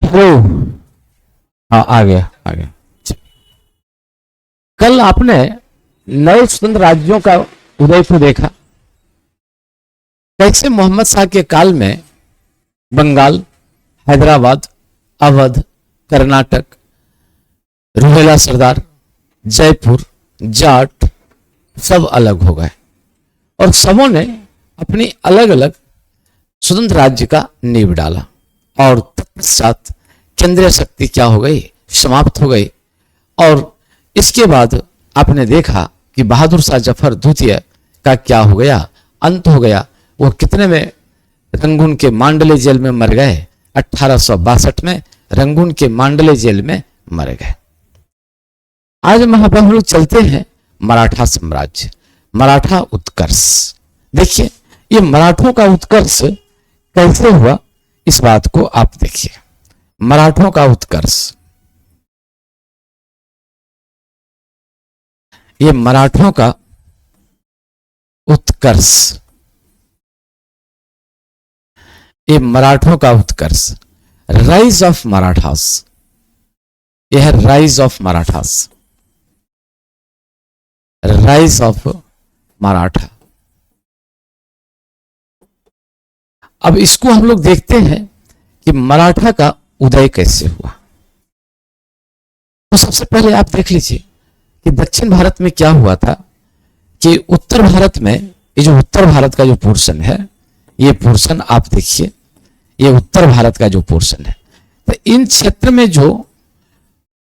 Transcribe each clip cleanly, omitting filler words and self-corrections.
Hello. हाँ, आ गया आ गया। कल आपने नए स्वतंत्र राज्यों का उदय को देखा, कैसे मोहम्मद शाह के काल में बंगाल, हैदराबाद, अवध, कर्नाटक, रुहेला सरदार, जयपुर, जाट सब अलग हो गए और सबों ने अपनी अलग अलग स्वतंत्र राज्य का नींव डाला और तत्पश्चात केंद्रीय शक्ति क्या हो गई, समाप्त हो गई। और इसके बाद आपने देखा कि बहादुर शाह जफर द्वितीय का क्या हो गया, अंत हो गया। वो कितने में रंगून के मांडले जेल में मर गए, 1862 में रंगून के मांडले जेल में मर गए। आज वहां पर हम लोग चलते हैं मराठा साम्राज्य, मराठा उत्कर्ष। देखिए ये मराठों का उत्कर्ष कैसे हुआ, इस बात को आप देखिए। मराठों का उत्कर्ष, ये मराठों का उत्कर्ष, ये मराठों का उत्कर्ष, राइज ऑफ मराठास। यह है rise of Marathas, rise of Maratha. अब इसको हम लोग देखते हैं कि मराठा का उदय कैसे हुआ। तो सबसे पहले आप देख लीजिए कि दक्षिण भारत में क्या हुआ था कि उत्तर भारत में, ये जो उत्तर भारत का जो पोर्शन है, ये पोर्शन आप देखिए, ये उत्तर भारत का जो पोर्शन है, तो इन क्षेत्र में जो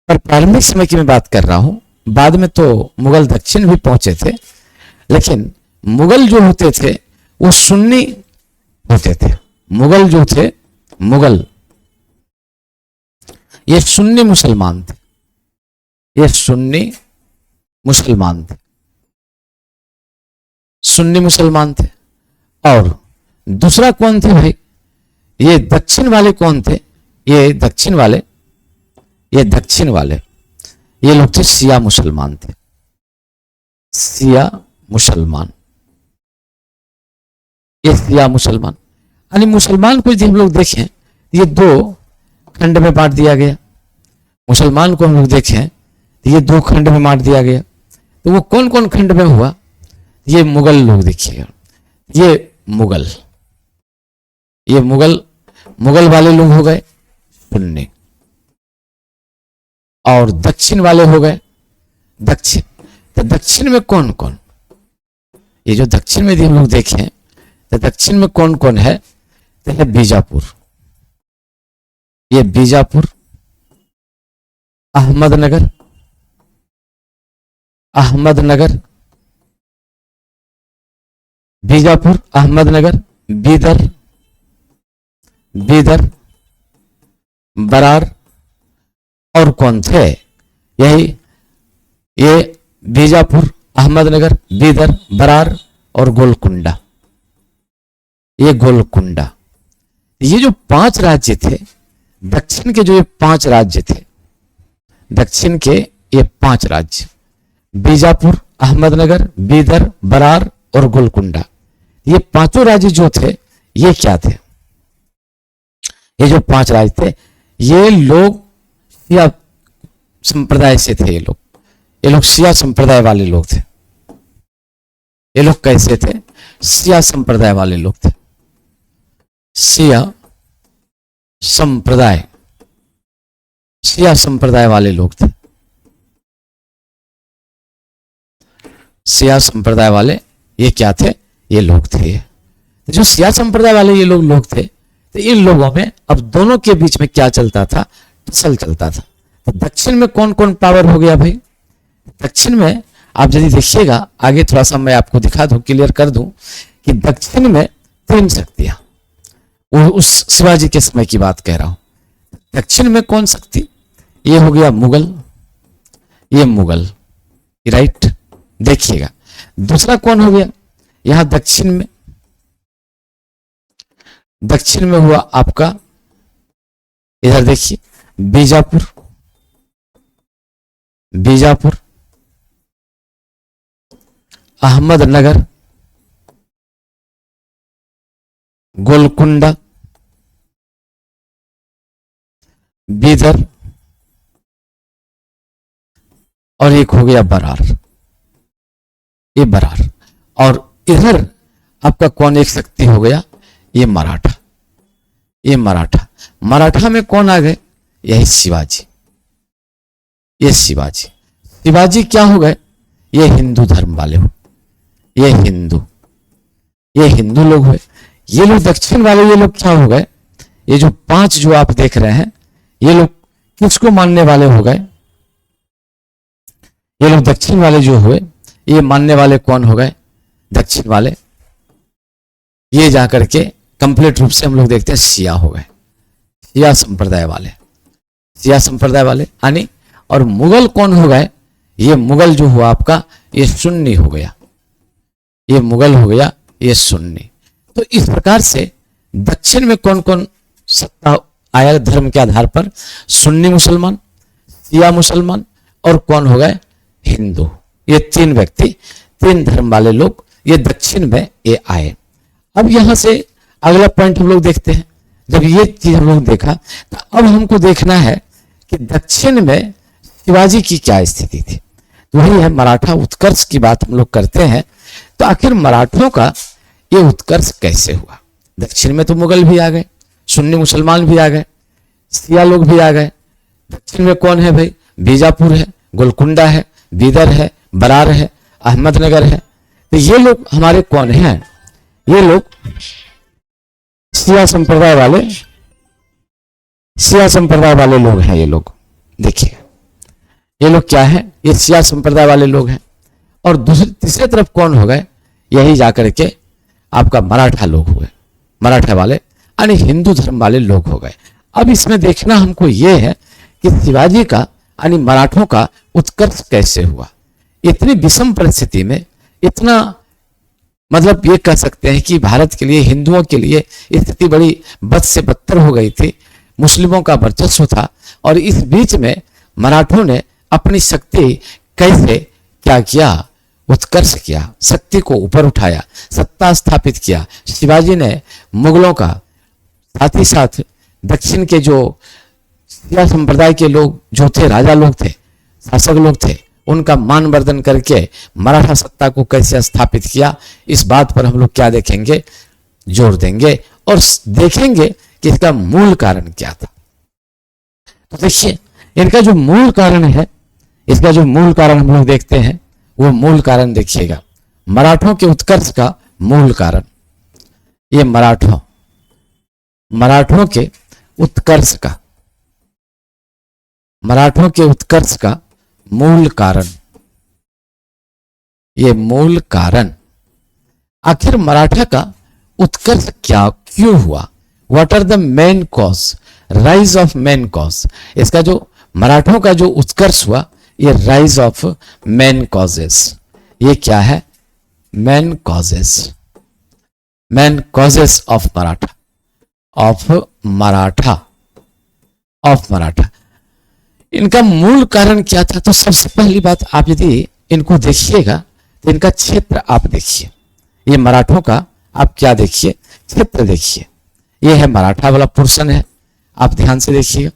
प्रारंभिक समय की मैं बात कर रहा हूं, बाद में तो मुगल दक्षिण भी पहुंचे थे, लेकिन मुगल जो होते थे वो सुन्नी होते थे। मुगल जो थे, मुगल ये सुन्नी मुसलमान थे, ये सुन्नी मुसलमान थे, सुन्नी मुसलमान थे। और दूसरा कौन थे भाई, ये दक्षिण वाले कौन थे, ये दक्षिण वाले, ये दक्षिण वाले ये लोग थे शिया मुसलमान थे, शिया मुसलमान, ये शिया मुसलमान। यानी मुसलमान को यदि हम लोग देखें, ये दो खंड में बांट दिया गया। मुसलमान को हम लोग देखें तो ये दो खंड में बांट दिया गया। तो वो कौन कौन खंड में हुआ, ये मुगल लोग देखिएगा, ये मुगल, ये मुगल, मुगल वाले लोग हो गए सुन्नी, और दक्षिण वाले हो गए दक्षिण। तो दक्षिण में कौन कौन, ये जो दक्षिण में यदि हम लोग देखें तो दक्षिण में कौन कौन है, तो है बीजापुर, ये बीजापुर, अहमदनगर, अहमदनगर, बीजापुर, अहमदनगर, बीदर, बीदर, बरार, और कौन थे, यही ये बीजापुर, अहमदनगर, बीदर, बरार और गोलकुंडा, ये गोलकुंडा। ये जो 5 राज्य थे दक्षिण के, जो ये 5 राज्य थे दक्षिण के, ये 5 राज्य, बीजापुर, अहमदनगर, बीदर, बरार और गोलकुंडा, ये पांचों राज्य जो थे ये क्या थे, ये जो 5 राज्य थे, ये लोग शिया संप्रदाय से थे। ये लोग शिया संप्रदाय वाले लोग थे। ये लोग कैसे थे, शिया संप्रदाय वाले लोग थे, शिया संप्रदाय, शिया संप्रदाय वाले लोग थे, शिया संप्रदाय वाले ये क्या थे, ये लोग थे। जो शिया संप्रदाय वाले ये लोग थे, तो इन लोगों में अब दोनों के बीच में क्या चलता था, टसल चलता था। तो दक्षिण में कौन कौन पावर हो गया भाई, दक्षिण में आप यदि देखिएगा, आगे थोड़ा सा मैं आपको दिखा दूं, क्लियर कर दूं कि दक्षिण में 3 शक्तियां, वो उस शिवाजी के समय की बात कह रहा हूं। दक्षिण में कौन शक्ति, ये हो गया मुगल, ये मुगल, राइट, देखिएगा। दूसरा कौन हो गया, यहां दक्षिण में, दक्षिण में हुआ आपका, इधर देखिए बीजापुर, बीजापुर, अहमदनगर, गोलकुंडा, बीदर, और एक हो गया बरार, ये बरार। और इधर आपका कौन एक शक्ति हो गया, ये मराठा, ये मराठा। मराठा में कौन आ गए, यही शिवाजी, ये शिवाजी। शिवाजी क्या हो गए, ये हिंदू धर्म वाले हो, ये हिंदू लोग हुए। ये लोग दक्षिण वाले, ये लोग क्या हो गए, ये जो 5 जो आप देख रहे हैं, ये लोग किसको मानने वाले हो गए, ये लोग दक्षिण वाले जो हुए, ये मानने वाले कौन हो गए, दक्षिण वाले। ये जाकर के कंप्लीट रूप से हम लोग देखते हैं शिया हो गए, शिया संप्रदाय वाले, शिया संप्रदाय वाले यानी। और मुगल कौन हो गए, ये मुगल जो हुआ आपका, ये सुन्नी हो गया, ये मुगल हो गया, ये सुन्नी। तो इस प्रकार से दक्षिण में कौन कौन सत्ता आया धर्म के आधार पर, सुन्नी मुसलमान, शिया मुसलमान, और कौन हो गए, हिंदू। ये 3 व्यक्ति, 3 धर्म वाले लोग ये दक्षिण में ये आए। अब यहां से अगला पॉइंट हम लोग देखते हैं। जब ये चीज हम लोग देखा, तो अब हमको देखना है कि दक्षिण में शिवाजी की क्या स्थिति थी। तो वही है मराठा उत्कर्ष की बात हम लोग करते हैं। तो आखिर मराठों का ये उत्कर्ष कैसे हुआ। दक्षिण में तो मुगल भी आ गए, सुन्नी मुसलमान भी आ गए, शिया लोग भी आ गए। दक्षिण में कौन है भाई, बीजापुर है, गोलकुंडा है, बीदर है, बरार है, अहमदनगर है। तो ये लोग हमारे कौन हैं, ये लोग शिया संप्रदाय वाले, शिया संप्रदाय वाले लोग हैं। ये लोग देखिए, ये लोग क्या है, ये शिया संप्रदाय वाले लोग हैं। और दूसरी तीसरे तरफ कौन हो गए, यही जाकर के आपका मराठा लोग हुए, मराठा वाले यानी हिंदू धर्म वाले लोग हो गए। अब इसमें देखना हमको ये है कि शिवाजी का यानी मराठों का उत्कर्ष कैसे हुआ। इतनी विषम परिस्थिति में, इतना मतलब ये कह सकते हैं कि भारत के लिए, हिंदुओं के लिए स्थिति बड़ी बद से बदतर हो गई थी, मुस्लिमों का वर्चस्व था। और इस बीच में मराठों ने अपनी शक्ति कैसे क्या किया, उत्कर्ष किया, शक्ति को ऊपर उठाया, सत्ता स्थापित किया। शिवाजी ने मुगलों का, साथ ही साथ दक्षिण के जो शिया संप्रदाय के लोग जो थे, राजा लोग थे, शासक लोग थे, उनका मान वर्धन करके मराठा सत्ता को कैसे स्थापित किया, इस बात पर हम लोग क्या देखेंगे, जोर देंगे और देखेंगे कि इसका मूल कारण क्या था। तो देखिए, इनका जो मूल कारण है, इसका जो मूल कारण हम लोग देखते हैं, वो मूल कारण देखिएगा, मराठों के उत्कर्ष का मूल कारण, ये मराठों के उत्कर्ष का, मराठों के उत्कर्ष का मूल कारण, ये मूल कारण, आखिर मराठा का उत्कर्ष क्या क्यों हुआ, what are the main cause, rise of main cause. इसका जो मराठों का जो उत्कर्ष हुआ, ये राइज ऑफ मेन कॉजेस, ये क्या है, main causes, main causes of Maratha, of Maratha, of Maratha. इनका मूल कारण क्या था। तो सबसे पहली बात, आप यदि इनको देखिएगा तो इनका क्षेत्र आप देखिए, ये मराठों का आप क्या देखिए, क्षेत्र देखिए। ये है मराठा वाला पोर्शन है, आप ध्यान से देखिएगा।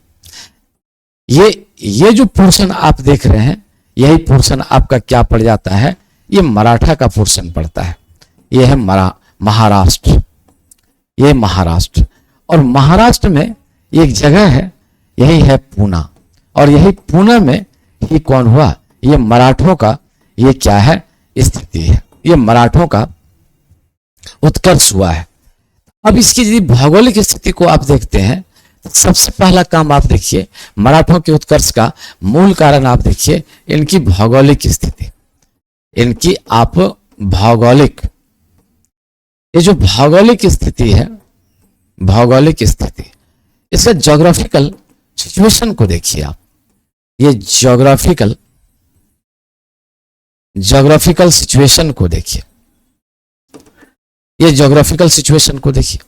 ये जो पोर्शन आप देख रहे हैं, यही पोर्शन आपका क्या पड़ जाता है, ये मराठा का पोर्शन पड़ता है। ये है महाराष्ट्र, ये महाराष्ट्र। और महाराष्ट्र में एक जगह है, यही है पूना, और यही पूना में ही कौन हुआ, ये मराठों का, ये क्या है, स्थिति है, ये मराठों का उत्कर्ष हुआ है। अब इसकी यदि भौगोलिक स्थिति को आप देखते हैं, तो सबसे पहला काम आप देखिए, मराठों के उत्कर्ष का मूल कारण आप देखिए, इनकी भौगोलिक स्थिति, इनकी आप भौगोलिक, ये जो भौगोलिक स्थिति है, भौगोलिक स्थिति, इसका ज्योग्राफिकल सिचुएशन को देखिए आप, ये ज्योग्राफिकल सिचुएशन को देखिए, ये ज्योग्राफिकल सिचुएशन को देखिए।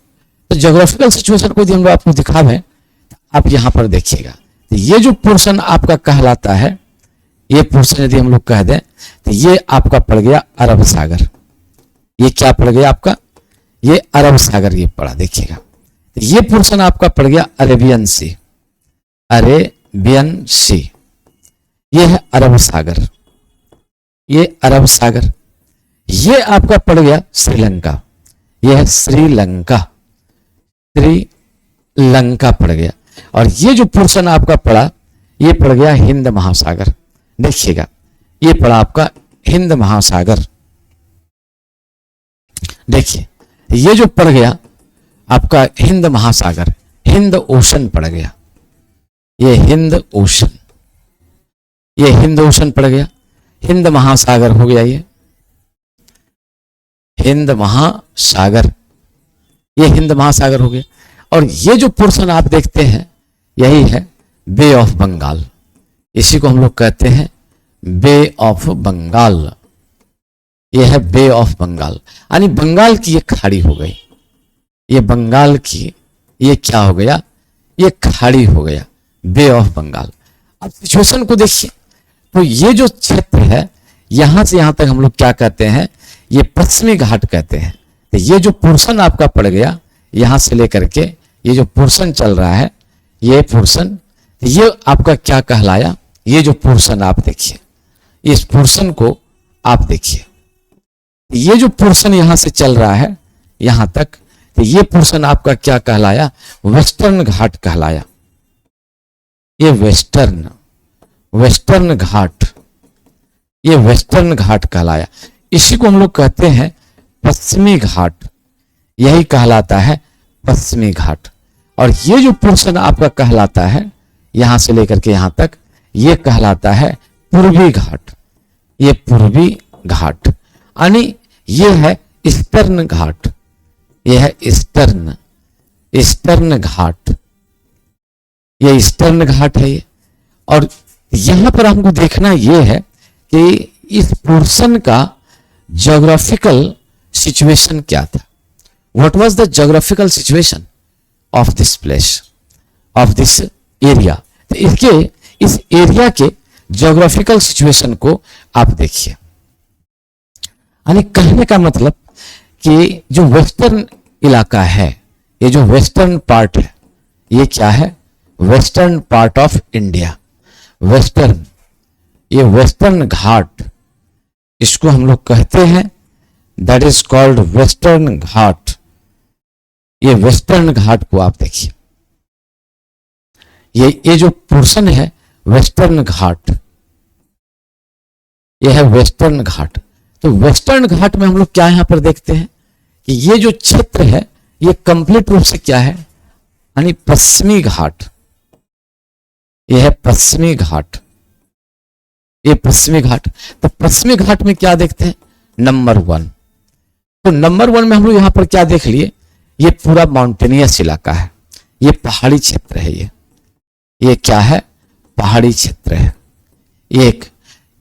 तो ज्योग्राफिकल सिचुएशन को यदि हम आपको दिखावें, आप यहां पर देखिएगा, तो ये जो पोर्शन आपका कहलाता है, ये पोर्शन यदि हम लोग कह दें, तो ये आपका पड़ गया अरब सागर। ये क्या पड़ गया आपका, ये अरब सागर ये पड़ा, देखिएगा। तो ये पोर्शन आपका पड़ गया अरेबियन सी, अरेबियन सी, ये है अरब सागर, ये अरब सागर। ये आपका पड़ गया श्रीलंका, ये है श्रीलंका, श्रीलंका पड़ गया। और ये जो पोर्शन आपका पड़ा ये पड़ गया हिंद महासागर। देखिएगा ये पड़ा आपका हिंद महासागर। देखिए ये जो पड़ गया आपका हिंद महासागर, हिंद ओशन पड़ गया, ये हिंद ओशन, ये हिंद ओशन पड़ गया, हिंद महासागर हो गया, ये हिंद महासागर, ये हिंद महासागर हो गया। और ये जो पोर्शन आप देखते हैं यही है बे ऑफ बंगाल, इसी को हम लोग कहते हैं बे ऑफ बंगाल। ये है बे ऑफ बंगाल, यानी बंगाल की ये खाड़ी हो गई, ये बंगाल की ये क्या हो गया, ये खाड़ी हो गया, बे ऑफ बंगाल। अब सिचुएशन को देखिए, तो ये जो क्षेत्र है यहां से यहां तक हम लोग क्या कहते हैं, ये पश्चिमी घाट कहते हैं। तो ये जो पोर्शन आपका पड़ गया यहां से लेकर के ये जो पोर्शन चल रहा है, ये पोर्शन, ये आपका क्या कहलाया, ये जो पोर्शन आप देखिए, इस पोर्शन को आप देखिए, ये जो पोर्शन यहां से चल रहा है यहां तक, तो ये पोर्शन आपका क्या कहलाया, वेस्टर्न घाट कहलाया, ये वेस्टर्न, वेस्टर्न घाट, ये वेस्टर्न घाट कहलाया। इसी को हम लोग कहते हैं पश्चिमी घाट, यही कहलाता है पश्चिमी घाट। और ये जो पोर्शन आपका कहलाता है यहां से लेकर के यहां तक, ये कहलाता है पूर्वी घाट, ये पूर्वी घाट, यानी ये है ईस्टर्न घाट, ये है ईस्टर्न, ईस्टर्न घाट, ये ईस्टर्न घाट है ये। और यहां पर हमको देखना ये है कि इस पोर्शन का ज्योग्राफिकल सिचुएशन क्या था, what was the geographical situation of this place, of this area. तो इसके इस एरिया के ज्योग्राफिकल सिचुएशन को आप देखिए, यानी कहने का मतलब कि जो वेस्टर्न इलाका है, ये जो वेस्टर्न पार्ट है, ये क्या है, western part of India, western, ये वेस्टर्न घाट, इसको हम लोग कहते हैं, दैट इज कॉल्ड वेस्टर्न घाट। ये वेस्टर्न घाट को आप देखिए, ये जो पोर्शन है वेस्टर्न घाट, ये है वेस्टर्न घाट। तो वेस्टर्न घाट में हम लोग क्या यहां पर देखते हैं कि ये जो क्षेत्र है ये कंप्लीट रूप से क्या है, यानी पश्चिमी घाट, ये है पश्चिमी घाट, ये पश्चिमी घाट। तो पश्चिमी घाट में क्या देखते हैं, नंबर 1, तो नंबर 1 में हम लोग यहां पर क्या देख लिए, ये पूरा माउंटेनियस इलाका है, ये पहाड़ी क्षेत्र है, ये क्या है, पहाड़ी क्षेत्र है। एक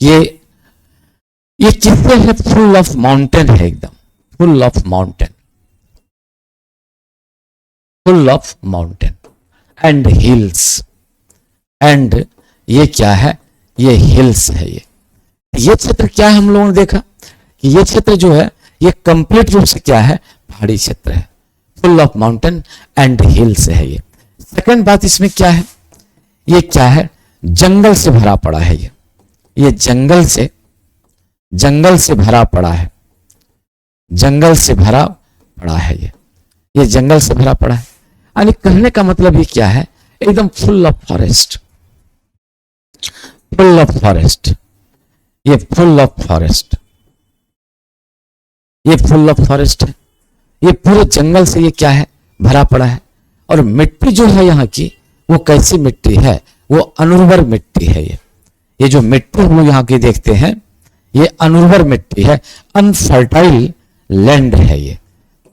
ये किससे है, फुल ऑफ माउंटेन है, एकदम full of mountain, full of mountain and hills, and ये क्या है, ये हिल्स है। ये क्षेत्र क्या है, हम लोगों ने देखा कि ये क्षेत्र जो है ये कंप्लीट रूप से क्या है, पहाड़ी क्षेत्र है, full of mountain and hills है। ये सेकंड बात इसमें क्या है, ये क्या है, जंगल से भरा पड़ा है, ये जंगल से भरा पड़ा है, जंगल से भरा पड़ा है, ये जंगल से भरा पड़ा है। यानी कहने का मतलब ये क्या है, एकदम full of forest, full of forest, ये फुल ऑफ फॉरेस्ट, ये फुल ऑफ फॉरेस्ट है, ये पूरे जंगल से ये क्या है, भरा पड़ा है। और मिट्टी जो है यहाँ की वो कैसी मिट्टी है, वो अनुर्वर मिट्टी है। ये जो मिट्टी हम लोग यहाँ की देखते हैं ये अनुर्वर मिट्टी है, अनफर्टाइल लैंड है। ये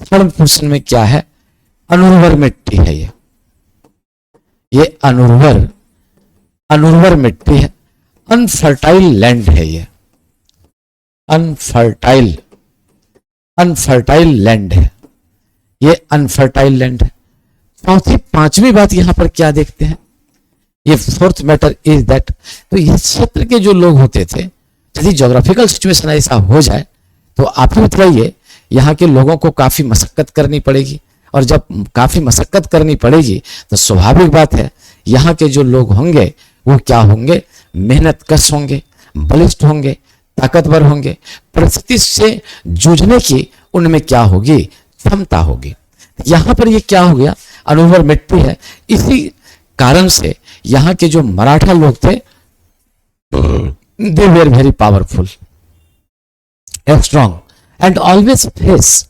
थर्ड पोर्शन में क्या है, अनुर्वर मिट्टी है, ये अनुर्वर मिट्टी है, अनफर्टाइल लैंड है, ये अनफर्टाइल लैंड है, ये अनफर्टाइल लैंड है। पांचवी बात यहां पर क्या देखते हैं, ये फोर्थ मैटर इज दैट, तो इस क्षेत्र के जो लोग होते थे, यदि ज्योग्राफिकल सिचुएशन ऐसा हो जाए तो आप ही बताइए, यहाँ के लोगों को काफी मशक्कत करनी पड़ेगी, और जब काफी मशक्कत करनी पड़ेगी तो स्वाभाविक बात है यहाँ के जो लोग होंगे वो क्या होंगे, मेहनत कश होंगे, बलिष्ठ होंगे, ताकतवर होंगे, परिस्थिति से जूझने की उनमें क्या होगी, क्षमता होगी। यहाँ पर ये क्या हो गया, अनुर्वर मिट्टी है। इसी कारण से यहाँ के जो मराठा लोग थे they were very powerful, strong and always face,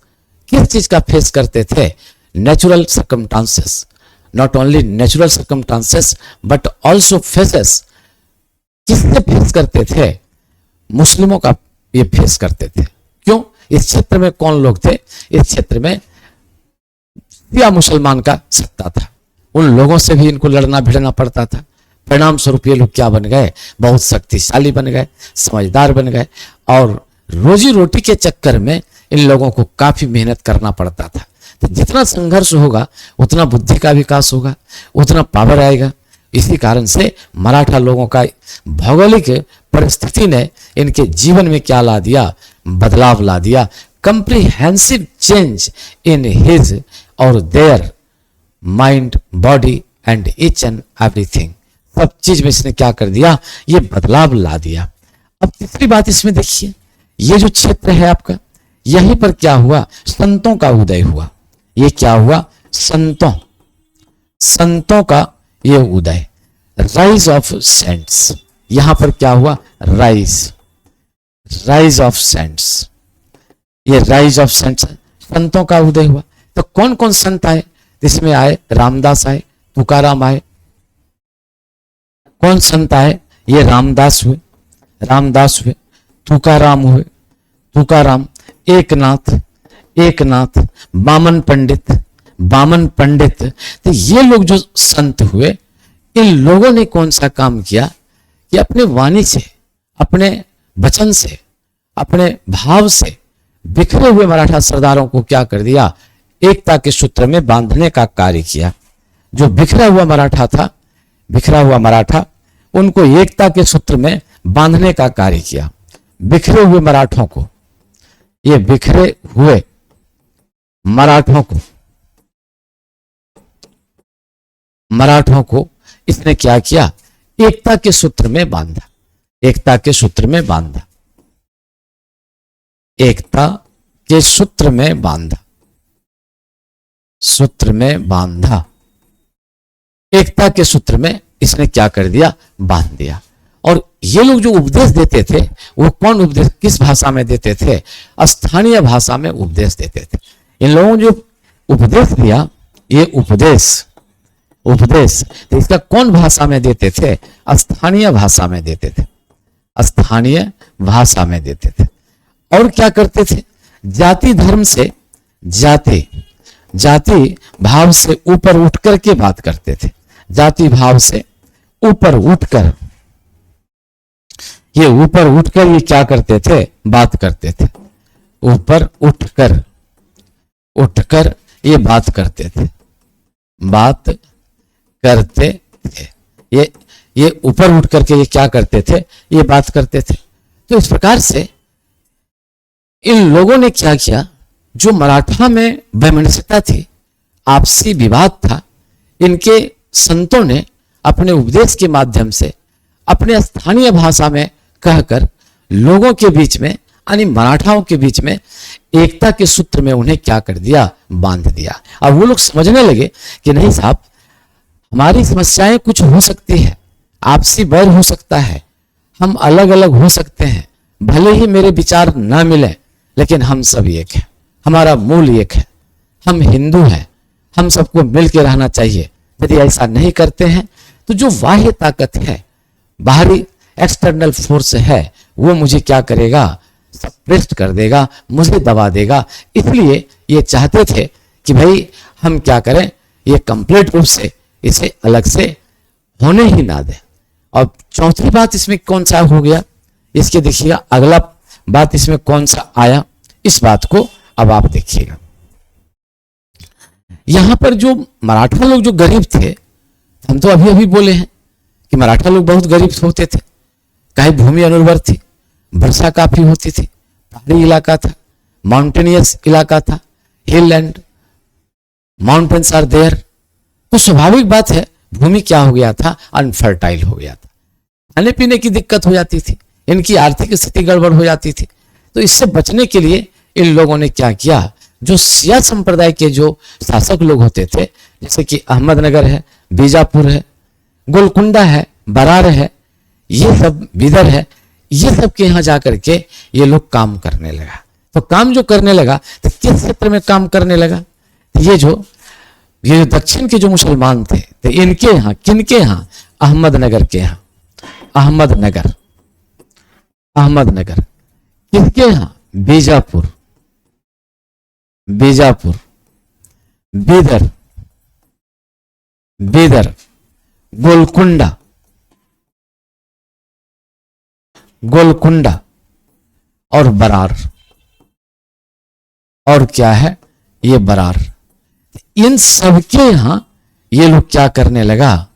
किस चीज का फेस करते थे, natural circumstances, not only natural circumstances but also faces. किससे फेस करते थे, मुस्लिमों का ये फेस करते थे। क्यों, इस क्षेत्र में कौन लोग थे, इस क्षेत्र में शिया मुसलमान का सत्ता था, उन लोगों से भी इनको लड़ना भिड़ना पड़ता था। परिणाम स्वरूप ये लोग क्या बन गए, बहुत शक्तिशाली बन गए, समझदार बन गए, और रोजी रोटी के चक्कर में इन लोगों को काफी मेहनत करना पड़ता था। तो जितना संघर्ष होगा उतना बुद्धि का विकास होगा, उतना पावर आएगा। इसी कारण से मराठा लोगों का भौगोलिक परिस्थिति ने इनके जीवन में क्या ला दिया, बदलाव ला दिया, कंप्रीहेंसिव चेंज इन हिज और their mind, body and each and everything. सब चीज में इसने क्या कर दिया, ये बदलाव ला दिया। अब तीसरी बात इसमें देखिए, ये जो क्षेत्र है आपका, यहीं पर क्या हुआ, संतों का उदय हुआ। ये क्या हुआ, संतों का ये उदय, राइज ऑफ सेंट्स। यहां पर क्या हुआ, राइज ऑफ सेंट्स, ये राइज ऑफ सेंट्स, संतों का उदय हुआ। तो कौन कौन संत आए, इसमें आए रामदास आए, तुकाराम आए। कौन संत आए, ये रामदास हुए, तुकाराम हुए, एकनाथ, बामन पंडित। तो ये लोग जो संत हुए, इन लोगों ने कौन सा काम किया कि अपने वाणी से, अपने वचन से, अपने भाव से बिखरे हुए मराठा सरदारों को क्या कर दिया, एकता के सूत्र में बांधने का कार्य किया। जो बिखरा हुआ मराठा, उनको एकता के सूत्र में बांधने का कार्य किया। बिखरे हुए मराठों को, ये बिखरे हुए मराठों को इसने क्या किया, एकता के सूत्र में बांधा, एकता के सूत्र में बांधा। एकता के सूत्र में इसने क्या कर दिया, बांध दिया। और ये लोग जो उपदेश देते थे, वो कौन उपदेश, किस भाषा में देते थे, स्थानीय भाषा में उपदेश देते थे। इन लोगों ने जो उपदेश दिया, ये उपदेश तो इसका कौन भाषा में देते थे, स्थानीय भाषा में देते थे। और क्या करते थे, जाति धर्म से, जाति भाव से ऊपर उठकर के बात करते थे। जाति भाव से ऊपर उठकर, ये क्या करते थे, बात करते थे। ऊपर उठकर ये बात करते थे। ये ऊपर उठ करके ये क्या करते थे, ये बात करते थे। तो इस प्रकार से इन लोगों ने क्या किया, जो मराठा में वैमनस्यता थी, आपसी विवाद था, इनके संतों ने अपने उपदेश के माध्यम से अपने स्थानीय भाषा में कहकर लोगों के बीच में, यानी मराठाओं के बीच में एकता के सूत्र में उन्हें क्या कर दिया, बांध दिया। अब वो लोग समझने लगे कि नहीं साहब, हमारी समस्याएं कुछ हो सकती है, आपसी बैर हो सकता है, हम अलग अलग हो सकते हैं, भले ही मेरे विचार ना मिले, लेकिन हम सब एक हैं, हमारा मूल एक है, हम हिंदू हैं, हम सबको मिल के रहना चाहिए। यदि ऐसा नहीं करते हैं तो जो बाह्य ताकत है, बाहरी एक्सटर्नल फोर्स है, वो मुझे क्या करेगा, सप्रेस कर देगा, मुझे दबा देगा। इसलिए ये चाहते थे कि भाई हम क्या करें, ये कंप्लीट रूप से इसे अलग से होने ही ना दें। और चौथी बात इसमें कौन सा हो गया, इसके देखिएगा अगला बात इसमें कौन सा आया, इस बात को अब आप देखिएगा। यहां पर जो मराठा लोग जो गरीब थे, हम तो अभी अभी बोले हैं कि मराठा लोग बहुत गरीब होते थे, कहीं भूमि अनुर्वर थी, वर्षा काफी होती थी, पहाड़ी इलाका था, माउंटेनियस इलाका था, हिल एंड माउंटेन्स आर देयर। तो स्वाभाविक बात है भूमि क्या हो गया था, अनफर्टाइल हो गया था, खाने पीने की दिक्कत हो जाती थी, इनकी आर्थिक स्थिति गड़बड़ हो जाती थी। तो इससे बचने के लिए इन लोगों ने क्या किया, जो शिया संप्रदाय के जो शासक लोग होते थे, जैसे कि अहमदनगर है, बीजापुर है, गोलकुंडा है, बरार है, ये सब बीदर है, ये सब के यहाँ जाकर के ये लोग काम करने लगा। तो काम जो करने लगा तो किस क्षेत्र में काम करने लगा, ये जो दक्षिण के जो मुसलमान थे तो इनके यहाँ, किनके यहाँ, अहमदनगर के यहाँ, अहमदनगर, अहमदनगर, किसके यहाँ, बीजापुर, बीजापुर, बीदर, बीदर, गोलकुंडा, गोलकुंडा और बरार, और क्या है ये बरार, इन सबके यहां ये लोग क्या करने लगा,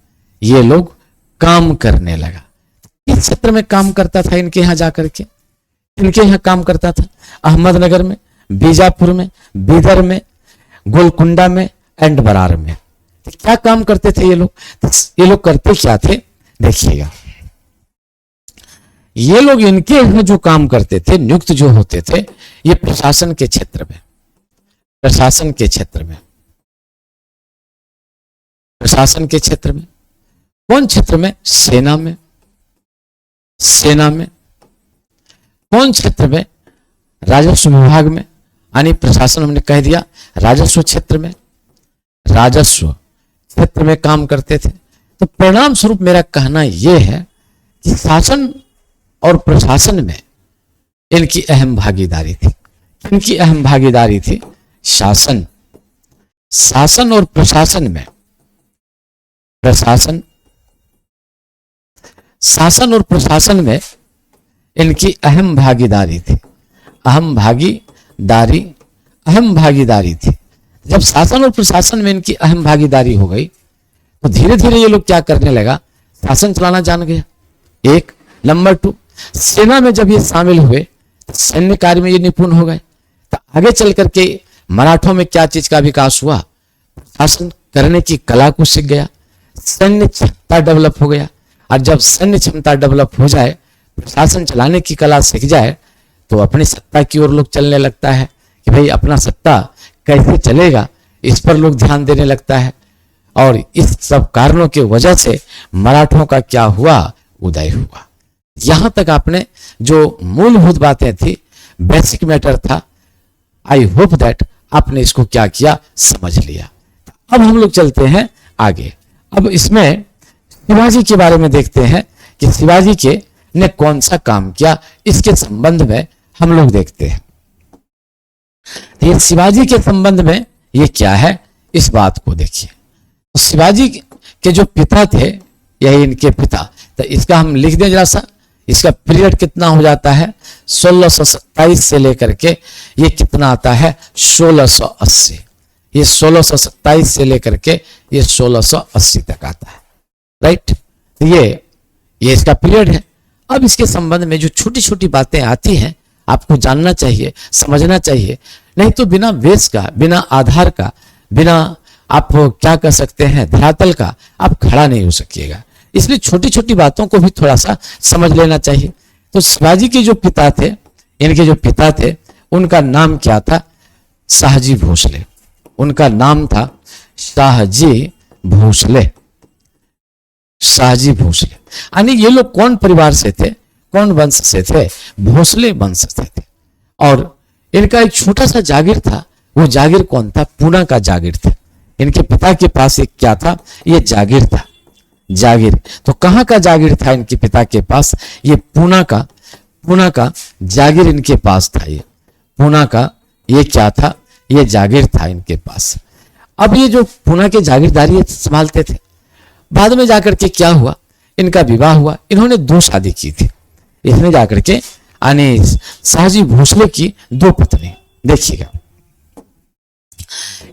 ये लोग काम करने लगा। किस क्षेत्र में काम करता था, इनके यहां जाकर के, इनके यहां काम करता था, अहमदनगर में, बीजापुर में, बीदर में, गोलकुंडा में एंड बरार में। तो क्या काम करते थे ये लोग, तो ये लोग करते क्या थे, देखिएगा, ये लोग इनके यहां जो काम करते थे, नियुक्त जो होते थे, ये प्रशासन के क्षेत्र में, प्रशासन के क्षेत्र में, प्रशासन के क्षेत्र में, कौन क्षेत्र में, सेना में, सेना में, कौन क्षेत्र में, राजस्व विभाग में, यानी प्रशासन हमने कह दिया राजस्व क्षेत्र में, राजस्व क्षेत्र में काम करते थे। तो परिणाम स्वरूप मेरा कहना यह है कि शासन और प्रशासन में इनकी अहम भागीदारी थी। इनकी अहम भागीदारी थी, शासन, शासन और प्रशासन में, प्रशासन, शासन और प्रशासन में इनकी अहम भागीदारी थी, अहम भागीदारी, अहम भागीदारी थी। जब शासन और प्रशासन में इनकी अहम भागीदारी हो गई तो धीरे धीरे ये लोग क्या करने लगा, शासन चलाना जान गया, एक। नंबर 2, सेना में जब ये शामिल हुए तो सैन्य कार्य में ये निपुण हो गए। तो आगे चल करके मराठों में क्या चीज का विकास हुआ, शासन करने की कला को सीख गया, सैन्य क्षमता डेवलप हो गया। और जब सैन्य क्षमता डेवलप हो जाए, प्रशासन चलाने की कला सीख जाए, तो अपनी सत्ता की ओर लोग चलने लगता है कि भाई अपना सत्ता कैसे चलेगा, इस पर लोग ध्यान देने लगता है। और इस सब कारणों की वजह से मराठों का क्या हुआ, उदय हुआ। यहां तक आपने जो मूलभूत बातें थी, बेसिक मैटर था, आई होप दैट आपने इसको क्या किया, समझ लिया। अब हम लोग चलते हैं आगे। अब इसमें शिवाजी के बारे में देखते हैं कि शिवाजी के ने कौन सा काम किया, इसके संबंध में हम लोग देखते हैं। ये शिवाजी के संबंध में ये क्या है, इस बात को देखिए। तो शिवाजी के जो पिता थे, यही इनके पिता, तो इसका हम लिख दें जरा सा, इसका पीरियड कितना हो जाता है, 1627 से लेकर के ये कितना आता है, 1680। ये 1627 से लेकर के ये 1680 तक आता है, राइट। तो ये इसका पीरियड है। अब इसके संबंध में जो छोटी छोटी बातें आती हैं आपको जानना चाहिए, समझना चाहिए, नहीं तो बिना बेस का, बिना आधार का, बिना आप क्या कर सकते हैं, धरातल का आप खड़ा नहीं हो सकिएगा। इसलिए छोटी छोटी बातों को भी थोड़ा सा समझ लेना चाहिए। तो शिवाजी के जो पिता थे, इनके जो पिता थे, उनका नाम क्या था, शाहजी भोसले। उनका नाम था शाहजी भोसले, शाहजी भोसले। यानी ये लोग कौन परिवार से थे, कौन वंश से थे, भोसले वंश से थे। और इनका एक छोटा सा जागीर था, वो जागीर कौन था, पूना का जागीर था। इनके पिता के पास एक क्या था, ये जागीर था, जागीर। तो कहां का जागीर था इनके पिता के पास, ये पूना का जागीर इनके पास था। ये पूना का ये क्या था, ये जागीर था इनके पास। अब ये जो पूना के जागीरदारी संभालते थे, बाद में जाकर के क्या हुआ, इनका विवाह हुआ। इन्होंने 2 शादी की थी। इसने जाकर के शाहजी भोसले की 2 पत्नी, देखिएगा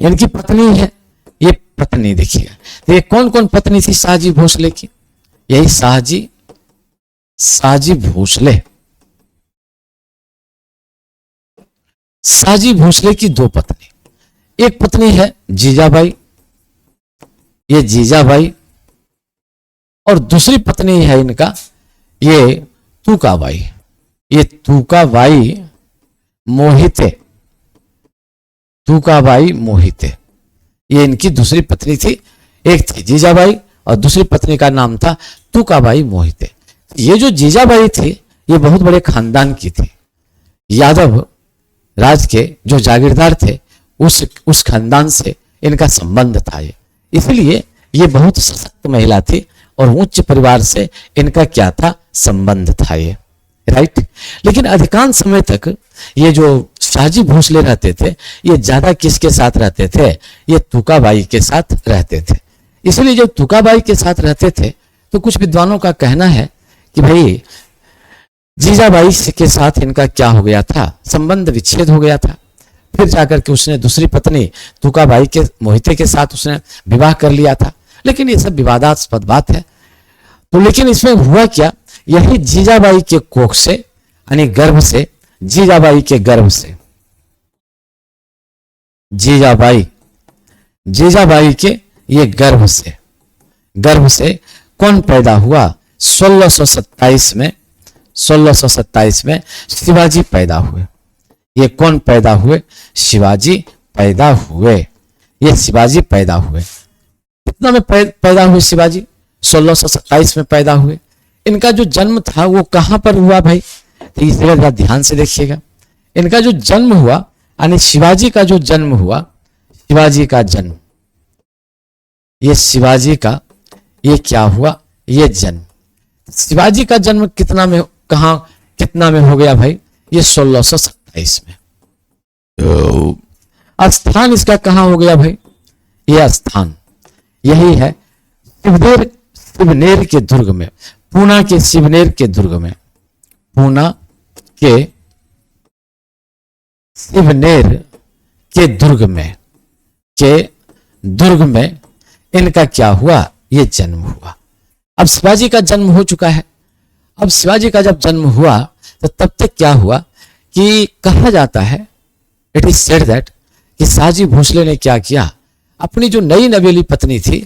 इनकी पत्नी है, ये पत्नी देखिएगा। तो ये कौन कौन पत्नी थी शाहजी भोसले की, यही शाहजी भोसले, शाहजी भोसले की 2 पत्नी। एक पत्नी है जीजाबाई, ये जीजाबाई, और दूसरी पत्नी है इनका ये तुकाबाई। ये तुकाबाई मोहिते, तुकाबाई मोहिते, ये इनकी दूसरी पत्नी थी। एक थी जीजाबाई और दूसरी पत्नी का नाम था तुकाबाई मोहिते। ये जो जीजाबाई थी ये बहुत बड़े खानदान की थी। यादव राज के जो जागीरदार थे उस खानदान से इनका संबंध था ये, इसलिए ये बहुत सशक्त महिला थी और उच्च परिवार से इनका क्या था, संबंध था ये, राइट। लेकिन अधिकांश समय तक ये जो शाहजी भोसले रहते थे ये ज्यादा किसके साथ रहते थे, ये तुकाबाई के साथ रहते थे। इसलिए जब तुकाबाई के साथ रहते थे तो कुछ विद्वानों का कहना है कि भाई जीजाबाई के साथ इनका क्या हो गया था, संबंध विच्छेद हो गया था। फिर जाकर के उसने दूसरी पत्नी तुकाबाई के मोहिते के साथ उसने विवाह कर लिया था। लेकिन ये सब विवादास्पद बात है। तो लेकिन इसमें हुआ क्या, यही जीजाबाई के कोख से यानी गर्भ से, जीजाबाई के गर्भ से, जीजाबाई के ये गर्भ से कौन पैदा हुआ, 1627 में शिवाजी पैदा हुए। ये कौन पैदा हुए, शिवाजी पैदा हुए। ये शिवाजी पैदा हुए। कितना में पैदा हुए शिवाजी, 1627 में पैदा हुए। इनका जो जन्म था वो कहां पर हुआ भाई, तो इस जगह ध्यान से देखिएगा। इनका जो जन्म हुआ यानी शिवाजी का जो जन्म हुआ, शिवाजी का जन्म, ये शिवाजी का ये क्या हुआ, ये जन्म, शिवाजी का जन्म कितना में, कहां कितना में हो गया भाई, ये 1627 में। स्थान इसका कहां हो गया भाई, ये स्थान यही है शिवनेर के दुर्ग में, पूना के शिवनेर के दुर्ग में, पूना के शिवनेर के दुर्ग में इनका क्या हुआ, ये जन्म हुआ। अब शिवाजी का जन्म हो चुका है। अब शिवाजी का जब जन्म हुआ तो तब तक क्या हुआ कि कहा जाता है, इट इज सेड दैट, कि शाहजी भोसले ने क्या किया, अपनी जो नई नवेली पत्नी थी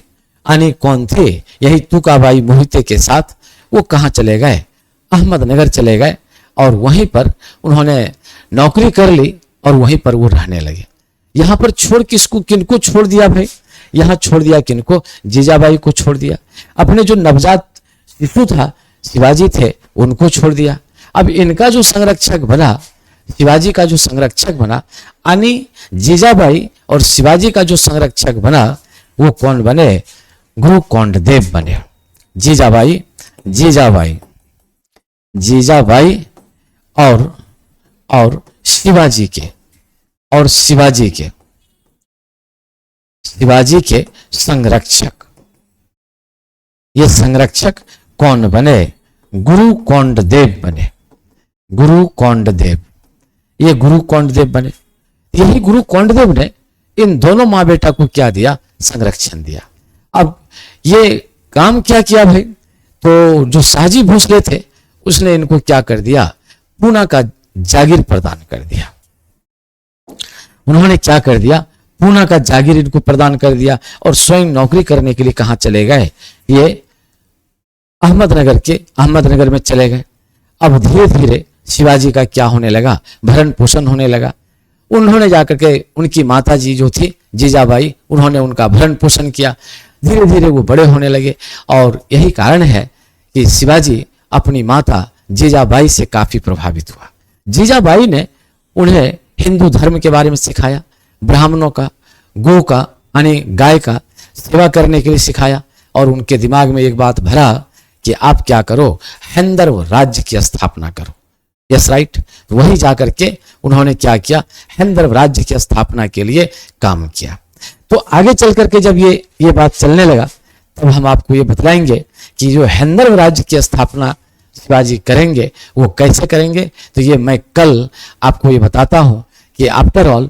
यानी कौन थे, यही तुकाबाई मोहिते के साथ वो कहाँ चले गए, अहमदनगर चले गए और वहीं पर उन्होंने नौकरी कर ली और वहीं पर वो रहने लगे। यहाँ पर छोड़ किनको छोड़ दिया भाई, यहाँ छोड़ दिया किनको, जीजाबाई को छोड़ दिया। अपने जो नवजात शिशु था शिवाजी थे उनको छोड़ दिया। अब इनका जो संरक्षक बना, शिवाजी का जो संरक्षक बना, यानी जीजाबाई और शिवाजी का जो संरक्षक बना वो कौन बने, गुरु कोंडदेव बने। जीजाबाई और शिवाजी के संरक्षक, ये संरक्षक कौन बने, गुरु कोंडदेव बने। गुरु कोंडदेव, ये गुरु कोंडदेव बने। यही गुरु कोंडदेव ने इन दोनों माँ बेटा को क्या दिया, संरक्षण दिया। अब ये काम क्या किया भाई, तो जो शाहजी भोसले थे उसने इनको क्या कर दिया, पूना का जागीर प्रदान कर दिया। उन्होंने क्या कर दिया, पूना का जागीर इनको प्रदान कर दिया और स्वयं नौकरी करने के लिए कहां चले गए, ये अहमदनगर में चले गए। अब धीरे धीरे शिवाजी का क्या होने लगा, भरण पोषण होने लगा। उन्होंने जाकर के उनकी माता जी जो थी जीजाबाई, उन्होंने उनका भरण पोषण किया। धीरे धीरे वो बड़े होने लगे और यही कारण है कि शिवाजी अपनी माता जीजाबाई से काफी प्रभावित हुआ। जीजाबाई ने उन्हें हिंदू धर्म के बारे में सिखाया, ब्राह्मणों का, गौ का यानी गाय का सेवा करने के लिए सिखाया और उनके दिमाग में एक बात भरा कि आप क्या करो, हैंदर्व राज्य की स्थापना करो। यस राइट, वही जाकर के उन्होंने क्या किया, हैंदर्व राज्य की स्थापना के लिए काम किया। तो आगे चल करके जब ये बात चलने लगा तब हम आपको ये बतलाएंगे कि जो हैंदर्व राज्य की स्थापना शिवाजी करेंगे वो कैसे करेंगे। तो ये मैं कल आपको ये बताता हूं कि आफ्टर ऑल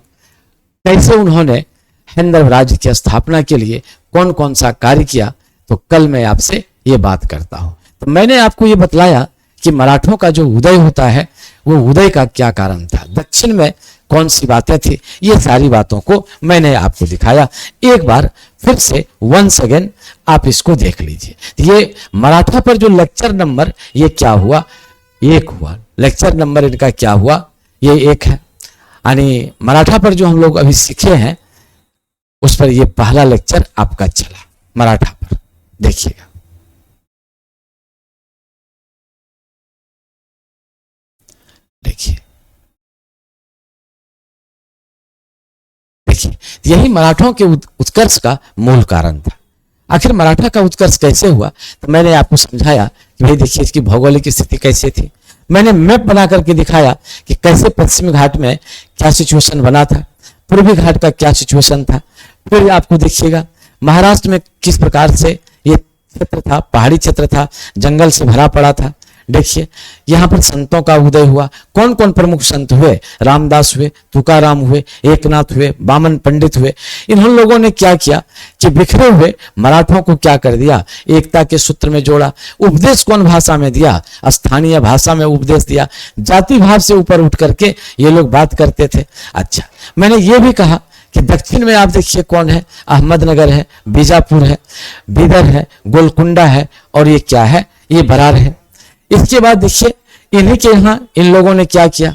कैसे उन्होंने हैंदर्व राज्य की स्थापना के लिए कौन कौन सा कार्य किया, तो कल मैं आपसे ये बात करता हूं। तो मैंने आपको ये बतलाया कि मराठों का जो उदय होता है वो उदय का क्या कारण था, दक्षिण में कौन सी बातें थी, ये सारी बातों को मैंने आपको दिखाया। एक बार फिर से वंस अगेन आप इसको देख लीजिए। ये मराठा पर जो लेक्चर नंबर ये क्या हुआ, 1 हुआ। लेक्चर नंबर इनका क्या हुआ, ये 1 है। यानी मराठा पर जो हम लोग अभी सीखे हैं उस पर ये पहला लेक्चर आपका चला मराठा पर। देखिएगा, देखिए देखिए, यही मराठों के उत्कर्ष का मूल कारण था। आखिर मराठा का उत्कर्ष कैसे हुआ, तो मैंने आपको समझाया कि भाई देखिए इसकी भौगोलिक स्थिति कैसे थी। मैंने मैप बना करके दिखाया कि कैसे पश्चिमी घाट में क्या सिचुएशन बना था, पूर्वी घाट का क्या सिचुएशन था। फिर आपको देखिएगा महाराष्ट्र में किस प्रकार से ये क्षेत्र था, पहाड़ी क्षेत्र था, जंगल से भरा पड़ा था। देखिए यहाँ पर संतों का उदय हुआ। कौन कौन प्रमुख संत हुए, रामदास हुए, तुकाराम हुए, एकनाथ हुए, बामन पंडित हुए। इन्होंने लोगों ने क्या किया कि बिखरे हुए मराठों को क्या कर दिया, एकता के सूत्र में जोड़ा। उपदेश कौन भाषा में दिया, स्थानीय भाषा में उपदेश दिया। जाति भाव से ऊपर उठ करके ये लोग बात करते थे। अच्छा, मैंने ये भी कहा कि दक्षिण में आप देखिए कौन है, अहमदनगर है, बीजापुर है, बीदर है, गोलकुंडा है, और ये क्या है, ये बरार है। इसके बाद देखिए इन्हीं के यहाँ इन लोगों ने क्या किया,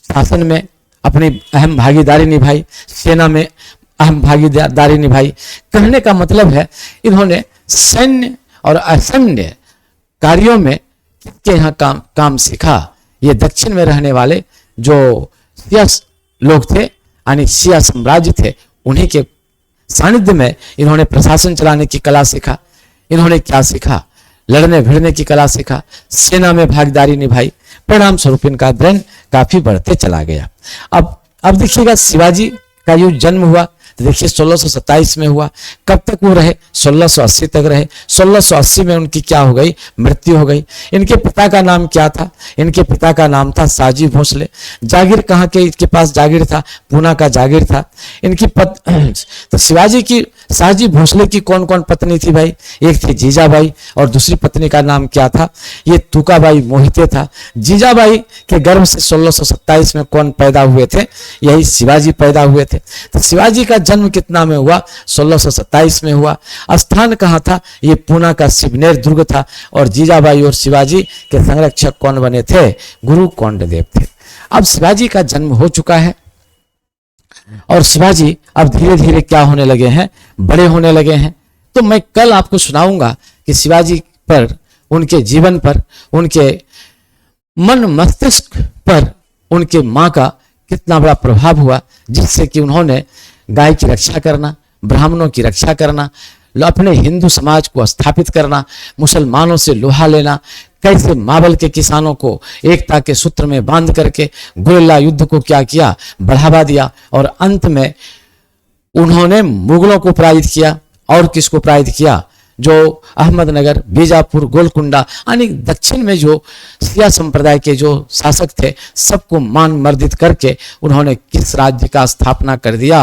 शासन में अपनी अहम भागीदारी निभाई, सेना में अहम भागीदारी निभाई। कहने का मतलब है इन्होंने सैन्य और असैन्य कार्यों में किसके यहाँ काम सीखा, ये दक्षिण में रहने वाले जो शिया लोग थे, यानी शिया साम्राज्य थे, उन्हीं के सानिध्य में इन्होंने प्रशासन चलाने की कला सीखा। इन्होंने क्या सीखा, लड़ने भिड़ने की कला सीखा, सेना में भागीदारी निभाई। परिणाम स्वरूप इनका अध्ययन काफी बढ़ते चला गया। अब देखिएगा शिवाजी का जो जन्म हुआ तो देखिए 1627 में हुआ। कब तक वो रहे, 1680 तक रहे। 1680 में उनकी क्या हो गई, मृत्यु हो गई। इनके पिता का नाम क्या था, इनके पिता का नाम था शाहजी भोसले। जागीर कहाँ के इनके पास जागीर था, पूना का जागीर था। इनकी तो शिवाजी की, शाहजी भोसले की कौन कौन पत्नी थी भाई, एक थी जीजाबाई और दूसरी पत्नी का नाम क्या था, ये तुकाबाई मोहिते था। जीजाबाई के गर्भ से 1627 में कौन पैदा हुए थे, यही शिवाजी पैदा हुए थे। तो शिवाजी का जन्म कितना में हुआ, 1627 में हुआ। स्थान कहाँ था, ये पूना का शिवनेर दुर्ग था। और जीजाबाई और शिवाजी के संरक्षक कौन बने थे, गुरु कोंडदेव थे। अब शिवाजी का जन्म हो चुका है और शिवाजी अब धीरे धीरे क्या होने लगे हैं, बड़े होने लगे हैं। तो मैं कल आपको सुनाऊंगा कि शिवाजी पर, उनके जीवन पर, उनके मन मस्तिष्क पर उनके माँ का कितना बड़ा प्रभाव हुआ, जिससे कि उन्होंने गाय की रक्षा करना, ब्राह्मणों की रक्षा करना, अपने हिंदू समाज को स्थापित करना, मुसलमानों से लोहा लेना, कैसे मावल के किसानों को एकता के सूत्र में बांध करके गुरिल्ला युद्ध को क्या किया, बढ़ावा दिया। और अंत में उन्होंने मुगलों को पराजित किया। और किसको पराजित किया, जो अहमदनगर, बीजापुर, गोलकुंडा यानी दक्षिण में जो शिया संप्रदाय के जो शासक थे, सबको मान मर्दित करके उन्होंने किस राज्य का स्थापना कर दिया,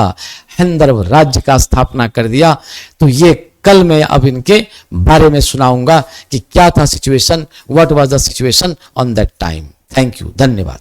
हैंदर्व राज्य का स्थापना कर दिया। तो ये कल मैं अब इनके बारे में सुनाऊंगा कि क्या था situation, what was the situation on that time. Thank you, धन्यवाद।